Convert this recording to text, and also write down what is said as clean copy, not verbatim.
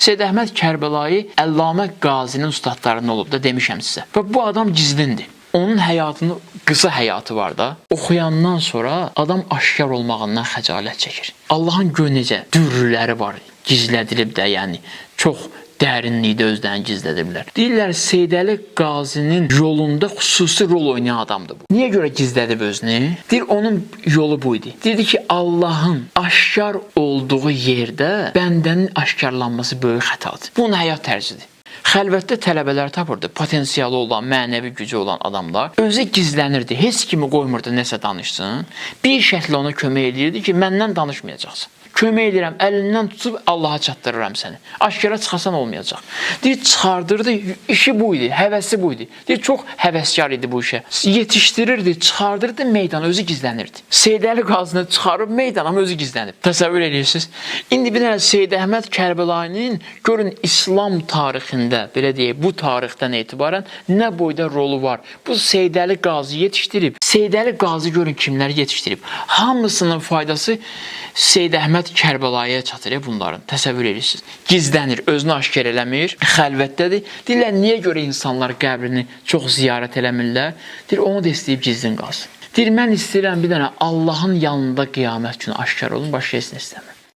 Seyyid Əhməd Kərbəlayı Əllamə Qazinin ustadlarından olub da demişəm sizə. Və bu adam gizlindir. Onun həyatını, qısa həyatı var da, oxuyandan sonra adam aşkar olmağından xəcalət çəkir. Allahın gör necə dürrüləri var, gizlədilib də, yəni çox dərinlikdə özlərini gizlədirlər. Deyirlər, Seyyid Əli Qazinin yolunda xüsusi rol oynayan adamdır bu. Niyə görə gizlədib özünü? Deyir, onun yolu bu idi. Deyirdi ki, Allahın aşkar olduğu yerdə bəndənin aşkarlanması böyük xətadır. Bu onun həyat tərzidir. Xəlvətdə tələbələr tapırdı, potensialı olan, mənəvi gücü olan adamlar. Özü gizlənirdi, heç kimi qoymurdu nəsə danışsın. Bir şəklə ona kömək edirdi ki, məndən danışmayacaqsın. Kömək edirəm, əlindən tutub Allaha çatdırıram səni. Aşkara çıxasan olmayacaq. Deyir, çıxardırdı, işi bu idi, həvəsi bu idi. Deyir, çox həvəskar idi bu işə. Yetişdirirdi, çıxardırdı meydana, özü gizlənirdi. Seyyid Əli Qazını çıxarıb meydana, özü gizlənib. Təsəvvür edirsiniz. İndi bir dənə Seyyid Əhməd Kərbəlayının görün İslam tarixində, belə deyək, bu tarixdən etibarən nə boyda rolu var. Bu Seyyid Əli Qazı yetişdirib. Seyyid Əli Qazı görün kimləri yetişdirib. Hamısının faydası Seyyid Əhməd Kərbəlayıya çatır bunların. Təsəvvür edirsiniz. Gizlənir, özünü aşkar eləmir, xəlvətdədir. Deyirlər, niyə görə insanlar qəbrini çox ziyarət eləmirlər? Deyir, onu da istəyib gizlin qalsın. Deyir, mən istəyirəm bir dənə Allahın yanında qiyamət günü aşkar olun, başqa heç nə istəmir.